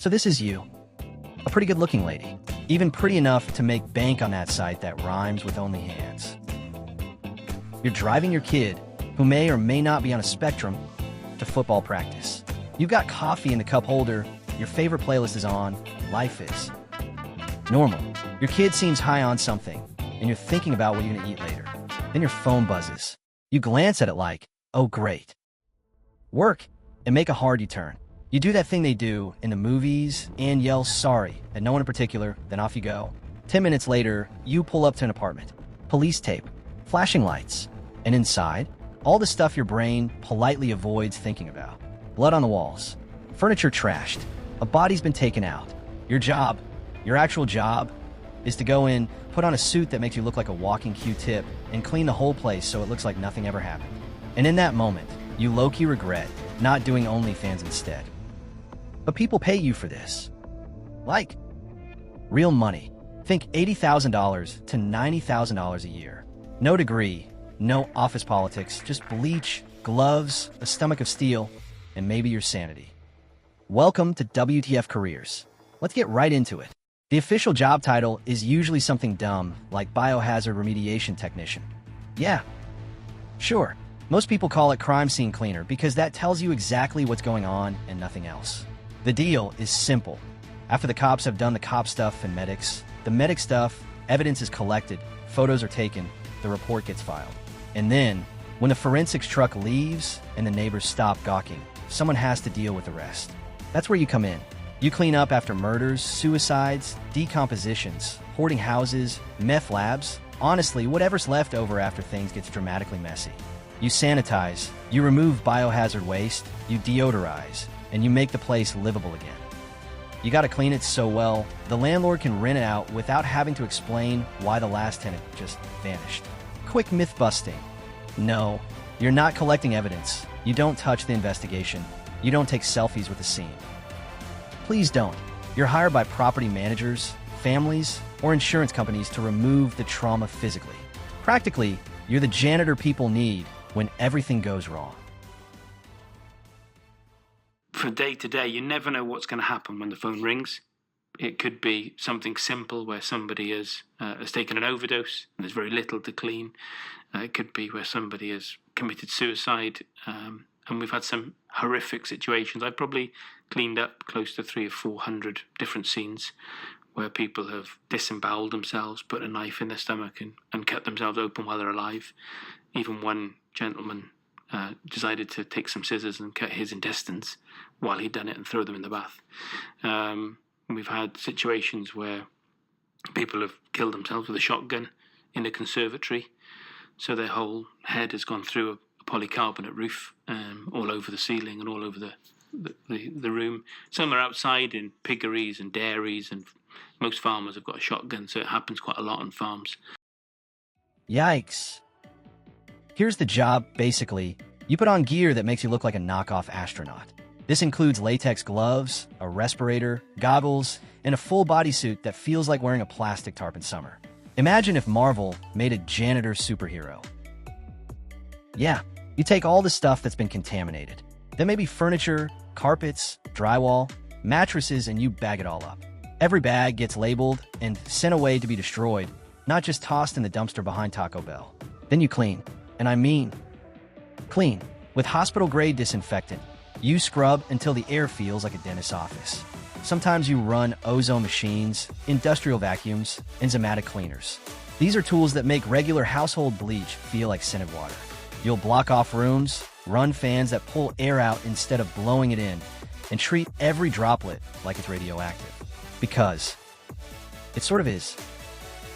So this is you, a pretty good-looking lady, even pretty enough to make bank on that site that rhymes with only hands. You're driving your kid, who may or may not be on a spectrum, to football practice. You've got coffee in the cup holder, your favorite playlist is on, life is normal. Your kid seems high on something, and you're thinking about what you're gonna eat later. Then your phone buzzes. You glance at it like, oh great. Work, and make a hard U-turn. You do that thing they do in the movies and yell sorry at no one in particular, then off you go. 10 minutes later, you pull up to an apartment. Police tape, flashing lights, and inside, all the stuff your brain politely avoids thinking about. Blood on the walls, furniture trashed, a body's been taken out. Your job, your actual job, is to go in, put on a suit that makes you look like a walking Q-tip, and clean the whole place so it looks like nothing ever happened. And in that moment, you low-key regret not doing OnlyFans instead. But people pay you for this. Like, real money. Think $80,000 to $90,000 a year. No degree, no office politics, just bleach, gloves, a stomach of steel, and maybe your sanity. Welcome to WTF Careers. Let's get right into it. The official job title is usually something dumb, like biohazard remediation technician. Yeah, sure. Most people call it crime scene cleaner because that tells you exactly what's going on and nothing else. The deal is simple. After the cops have done the cop stuff and medics, the medic stuff, evidence is collected, photos are taken, the report gets filed. And then, when the forensics truck leaves and the neighbors stop gawking, someone has to deal with the rest. That's where you come in. You clean up after murders, suicides, decompositions, hoarding houses, meth labs, honestly, whatever's left over after things gets dramatically messy. You sanitize, you remove biohazard waste, you deodorize, and you make the place livable again. You gotta clean it so well, the landlord can rent it out without having to explain why the last tenant just vanished. Quick myth busting. No, you're not collecting evidence. You don't touch the investigation. You don't take selfies with the scene. Please don't. You're hired by property managers, families, or insurance companies to remove the trauma physically. Practically, you're the janitor people need when everything goes wrong. From day to day, you never know what's going to happen when the phone rings. It could be something simple where somebody has taken an overdose and there's very little to clean. It could be where somebody has committed suicide, and we've had some horrific situations. I've probably cleaned up close to 300 or 400 different scenes where people have disemboweled themselves, put a knife in their stomach and cut themselves open while they're alive. Even one gentleman decided to take some scissors and cut his intestines while he'd done it and throw them in the bath. We've had situations where people have killed themselves with a shotgun in a conservatory, so their whole head has gone through a polycarbonate roof all over the ceiling and all over the room. Some are outside in piggeries and dairies, and most farmers have got a shotgun, so it happens quite a lot on farms. Yikes. Here's the job, basically. You put on gear that makes you look like a knockoff astronaut. This includes latex gloves, a respirator, goggles, and a full bodysuit that feels like wearing a plastic tarp in summer. Imagine if Marvel made a janitor superhero. Yeah, you take all the stuff that's been contaminated. Then maybe furniture, carpets, drywall, mattresses, and you bag it all up. Every bag gets labeled and sent away to be destroyed, not just tossed in the dumpster behind Taco Bell. Then you clean. And I mean, clean. With hospital-grade disinfectant, you scrub until the air feels like a dentist's office. Sometimes you run ozone machines, industrial vacuums, and enzymatic cleaners. These are tools that make regular household bleach feel like scented water. You'll block off rooms, run fans that pull air out instead of blowing it in, and treat every droplet like it's radioactive. Because it sort of is.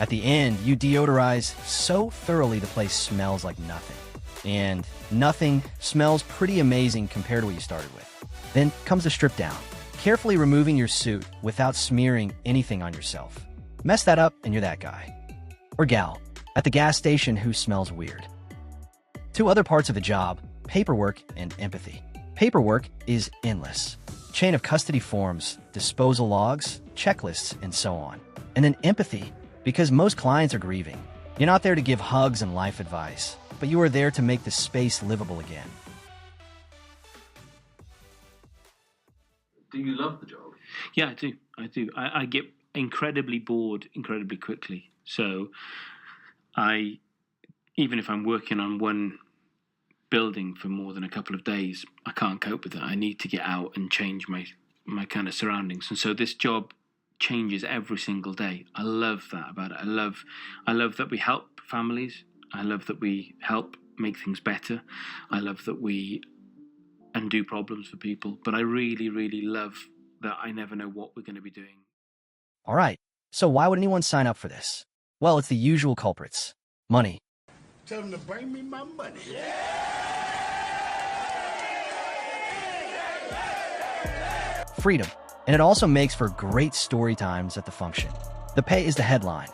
At the end, you deodorize so thoroughly the place smells like nothing. And nothing smells pretty amazing compared to what you started with. Then comes the strip down, carefully removing your suit without smearing anything on yourself. Mess that up and you're that guy. Or gal, at the gas station who smells weird. Two other parts of the job, paperwork and empathy. Paperwork is endless. Chain of custody forms, disposal logs, checklists, and so on. And then empathy, because most clients are grieving. You're not there to give hugs and life advice, but you are there to make the space livable again. Do you love the job? Yeah, I do. I get incredibly bored incredibly quickly. So even if I'm working on one building for more than a couple of days, I can't cope with it. I need to get out and change my kind of surroundings. And so this job changes every single day. I love that about it. I love that we help families. I love that we help make things better. I love that we undo problems for people. But I really, really love that I never know what we're going to be doing. All right, so why would anyone sign up for this? Well, it's the usual culprits. Money. Tell them to bring me my money. Freedom. And it also makes for great story times at the function. The pay is the headline.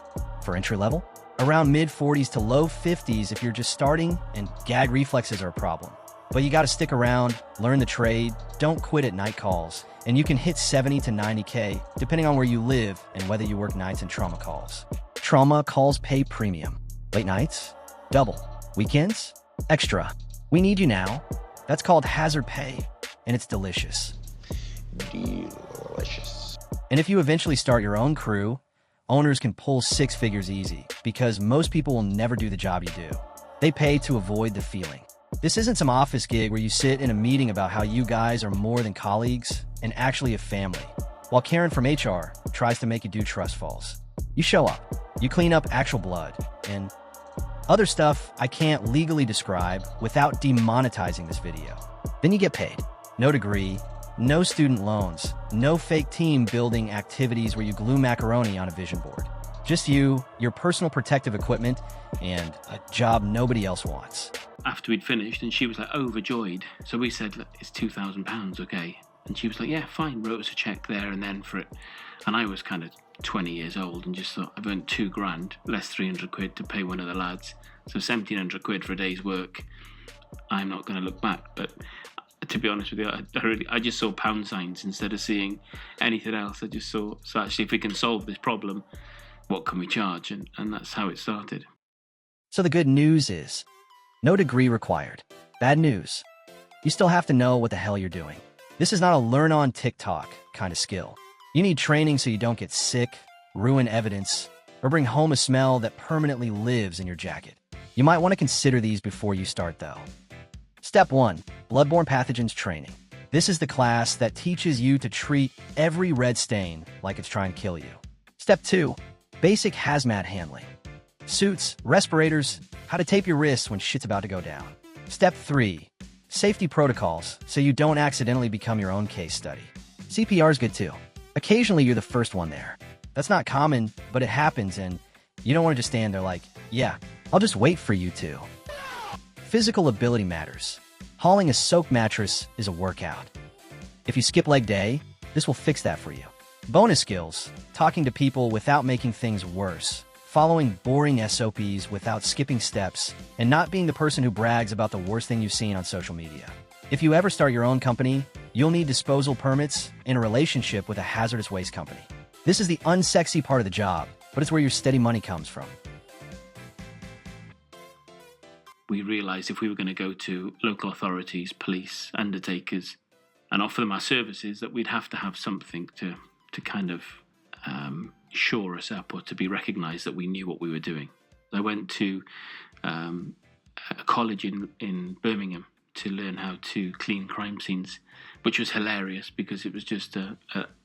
For entry level, around mid-40s to low 50s if you're just starting and gag reflexes are a problem. But you gotta stick around, learn the trade, don't quit at night calls, and you can hit 70 to 90K depending on where you live and whether you work nights and trauma calls. Trauma calls pay premium. Late nights? Double. Weekends? Extra. We need you now. That's called hazard pay, and it's delicious. Delicious. And if you eventually start your own crew, owners can pull 6 figures easy because most people will never do the job you do. They pay to avoid the feeling. This isn't some office gig where you sit in a meeting about how you guys are more than colleagues and actually a family, while Karen from HR tries to make you do trust falls. You show up, you clean up actual blood, and other stuff I can't legally describe without demonetizing this video. Then you get paid. No degree, no student loans, no fake team building activities where you glue macaroni on a vision board. Just you, your personal protective equipment, and a job nobody else wants. After we'd finished, and she was like overjoyed. So we said, look, it's £2,000, okay? And she was like, yeah, fine, wrote us a check there and then for it. And I was kind of 20 years old and just thought, I've earned £2,000, less 300 quid to pay one of the lads. So 1,700 quid for a day's work. I'm not going to look back. But to be honest with you, I just saw pound signs instead of seeing anything else. I just saw, so actually, if we can solve this problem, what can we charge? And that's how it started. So the good news is, no degree required. Bad news, you still have to know what the hell you're doing. This is not a learn on TikTok kind of skill. You need training so you don't get sick, ruin evidence, or bring home a smell that permanently lives in your jacket. You might want to consider these before you start though. Step 1. Bloodborne Pathogens Training. This is the class that teaches you to treat every red stain like it's trying to kill you. Step 2. Basic hazmat handling. Suits, respirators, how to tape your wrists when shit's about to go down. Step 3. Safety protocols so you don't accidentally become your own case study. CPR is good too. Occasionally you're the first one there. That's not common, but it happens and you don't want to just stand there like, yeah, I'll just wait for you to. Physical ability matters. Hauling a soaked mattress is a workout. If you skip leg day, this will fix that for you. Bonus skills, talking to people without making things worse, following boring SOPs without skipping steps, and not being the person who brags about the worst thing you've seen on social media. If you ever start your own company, you'll need disposal permits and a relationship with a hazardous waste company. This is the unsexy part of the job, but it's where your steady money comes from. We realised if we were going to go to local authorities, police, undertakers, and offer them our services, that we'd have to have something to kind of shore us up or to be recognised that we knew what we were doing. I went to a college in Birmingham to learn how to clean crime scenes, which was hilarious because it was just a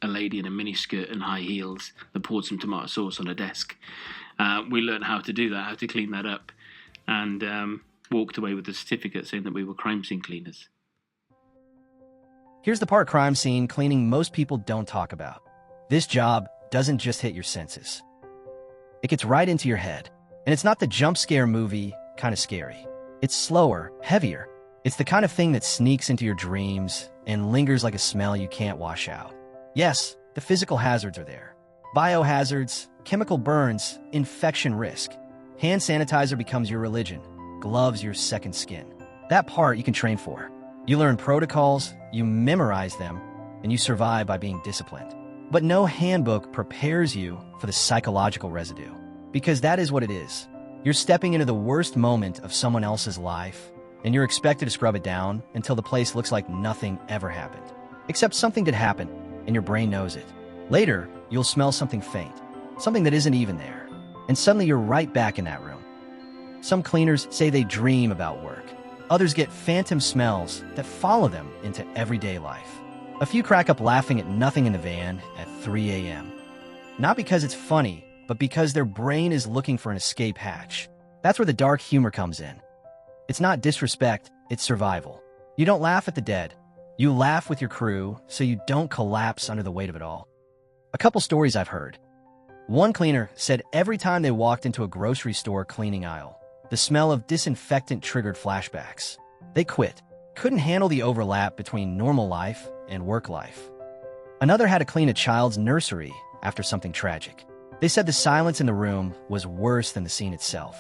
lady in a miniskirt and high heels that poured some tomato sauce on a desk. We learned how to do that, how to clean that up, and walked away with a certificate saying that we were crime scene cleaners. Here's the part crime scene cleaning most people don't talk about. This job doesn't just hit your senses. It gets right into your head. And it's not the jump scare movie kind of scary. It's slower, heavier. It's the kind of thing that sneaks into your dreams and lingers like a smell you can't wash out. Yes, the physical hazards are there. Biohazards, chemical burns, infection risk. Hand sanitizer becomes your religion. Gloves your second skin. That part you can train for. You learn protocols, you memorize them, and you survive by being disciplined. But no handbook prepares you for the psychological residue. Because that is what it is. You're stepping into the worst moment of someone else's life, and you're expected to scrub it down until the place looks like nothing ever happened. Except something did happen, and your brain knows it. Later, you'll smell something faint, something that isn't even there, and suddenly you're right back in that room. Some cleaners say they dream about work. Others get phantom smells that follow them into everyday life. A few crack up laughing at nothing in the van at 3 a.m. Not because it's funny, but because their brain is looking for an escape hatch. That's where the dark humor comes in. It's not disrespect, it's survival. You don't laugh at the dead. You laugh with your crew so you don't collapse under the weight of it all. A couple stories I've heard. One cleaner said every time they walked into a grocery store cleaning aisle, the smell of disinfectant triggered flashbacks. They quit. Couldn't handle the overlap between normal life and work life. Another had to clean a child's nursery after something tragic. They said the silence in the room was worse than the scene itself.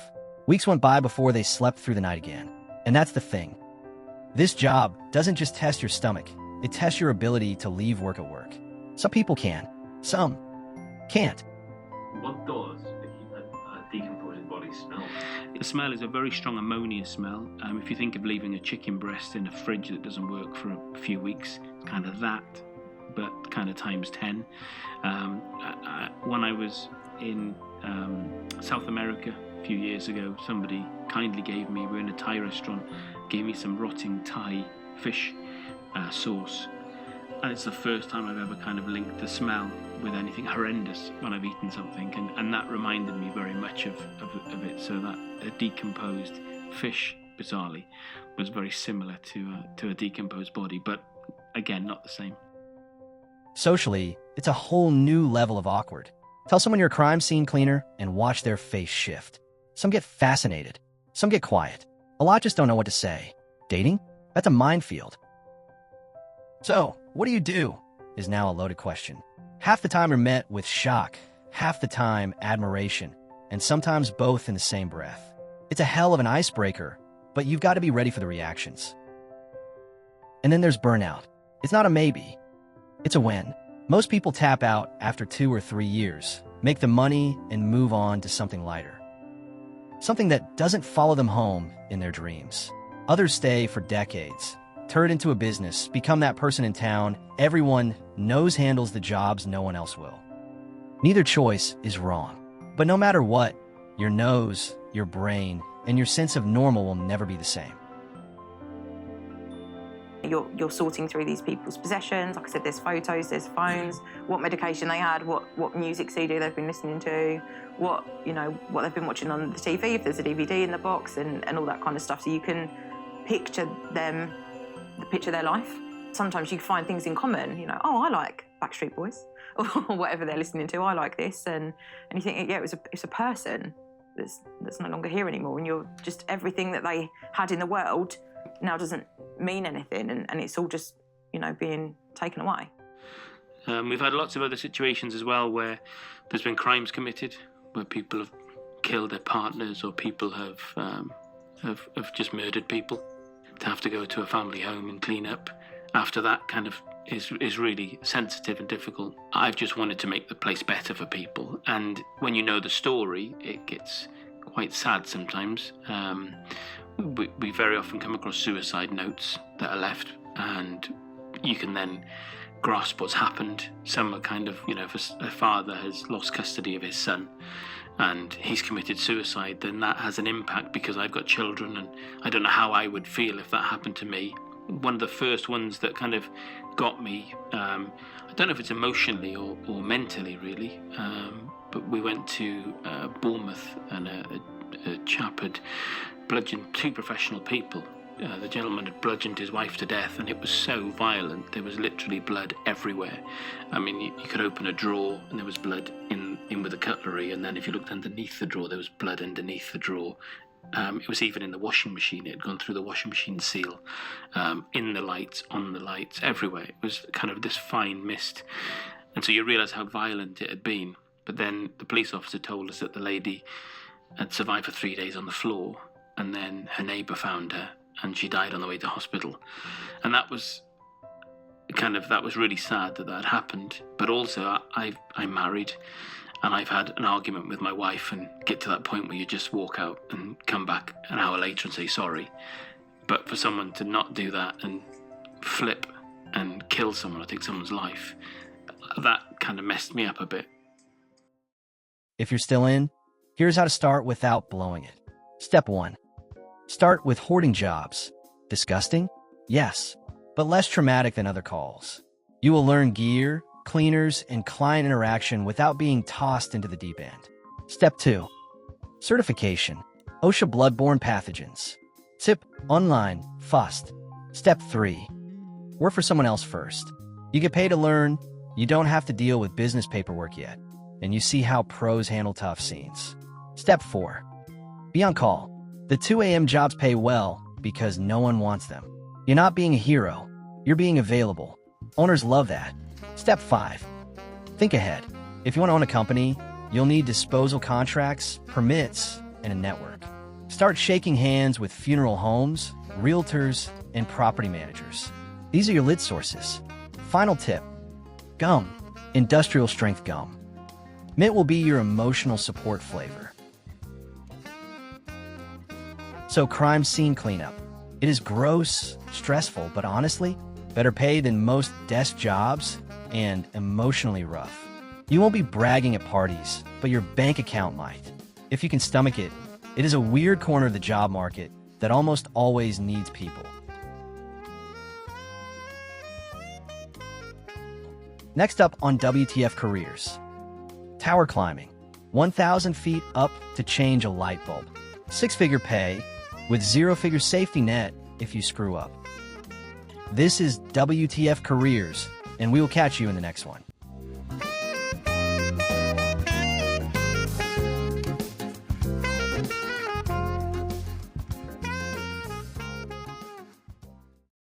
Weeks went by before they slept through the night again. And that's the thing. This job doesn't just test your stomach, it tests your ability to leave work at work. Some people can, some can't. What does a decomposing body smell? The smell is a very strong ammonia smell. If you think of leaving a chicken breast in a fridge that doesn't work for a few weeks, it's kind of that, but kind of times 10. When I was in South America a few years ago, somebody kindly gave me, we were in a Thai restaurant, gave me some rotting Thai fish sauce. And it's the first time I've ever kind of linked the smell with anything horrendous when I've eaten something, and that reminded me very much of it. So that a decomposed fish, bizarrely, was very similar to a decomposed body, but again, not the same. Socially, it's a whole new level of awkward. Tell someone you're a crime scene cleaner and watch their face shift. Some get fascinated. Some get quiet. A lot just don't know what to say. Dating? That's a minefield. So, what do you do? Is now a loaded question. Half the time you're met with shock, half the time admiration, and sometimes both in the same breath. It's a hell of an icebreaker, but you've got to be ready for the reactions. And then there's burnout. It's not a maybe. It's a when. Most people tap out after 2 or 3 years, make the money, and move on to something lighter. Something that doesn't follow them home in their dreams. Others stay for decades, turn it into a business, become that person in town everyone knows handles the jobs no one else will. Neither choice is wrong. But no matter what, your nose, your brain, and your sense of normal will never be the same. You're sorting through these people's possessions. Like I said, there's photos, there's phones, what medication they had, what music CD they've been listening to, what they've been watching on the TV, if there's a DVD in the box, and all that kind of stuff. So you can picture their life. Sometimes you find things in common, oh, I like Backstreet Boys, or whatever they're listening to, I like this, and you think, yeah, it's a person that's no longer here anymore, and you're just, everything that they had in the world now doesn't mean anything, and it's all just, being taken away. We've had lots of other situations as well where there's been crimes committed, where people have killed their partners, or people have just murdered people. To have to go to a family home and clean up after that kind of is really sensitive and difficult. I've just wanted to make the place better for people, and when you know the story, it gets quite sad sometimes. We very often come across suicide notes that are left, and you can then grasp what's happened. Some are kind of, if a father has lost custody of his son and he's committed suicide, then that has an impact because I've got children, and I don't know how I would feel if that happened to me. One of the first ones that kind of got me, I don't know if it's emotionally or mentally really, but we went to Bournemouth, and a chap had bludgeoned 2 professional people. The gentleman had bludgeoned his wife to death, and it was so violent. There was literally blood everywhere. I mean, you could open a drawer and there was blood in with the cutlery, and then if you looked underneath the drawer, there was blood underneath the drawer. It was even in the washing machine. It had gone through the washing machine seal, in the lights, on the lights, everywhere. It was kind of this fine mist. And so you realise how violent it had been. But then the police officer told us that the lady had survived for 3 days on the floor, and then her neighbour found her, and she died on the way to hospital. And that was really sad that had happened. But also, I'm married, and I've had an argument with my wife, and get to that point where you just walk out and come back an hour later and say sorry. But for someone to not do that and flip and kill someone or take someone's life, that kind of messed me up a bit. If you're still in, here's how to start without blowing it. Step 1. Start with hoarding jobs. Disgusting? Yes, but less traumatic than other calls. You will learn gear, cleaners, and client interaction without being tossed into the deep end. Step 2. Certification. OSHA bloodborne pathogens. Tip: online, fast. Step 3. Work for someone else first. You get paid to learn, you don't have to deal with business paperwork yet, and you see how pros handle tough scenes. Step 4. Be on call. The 2 a.m. jobs pay well because no one wants them. You're not being a hero, you're being available. Owners love that. Step 5. Think ahead. If you want to own a company, you'll need disposal contracts, permits, and a network. Start shaking hands with funeral homes, realtors, and property managers. These are your lead sources. Final tip: gum. Industrial strength gum. Mint will be your emotional support flavor. So, crime scene cleanup. It is gross, stressful, but honestly, better pay than most desk jobs and emotionally rough. You won't be bragging at parties, but your bank account might. If you can stomach it, it is a weird corner of the job market that almost always needs people. Next up on WTF Careers. Tower climbing. 1,000 feet up to change a light bulb. 6-figure pay with 0-figure safety net if you screw up. This is WTF Careers, and we will catch you in the next one.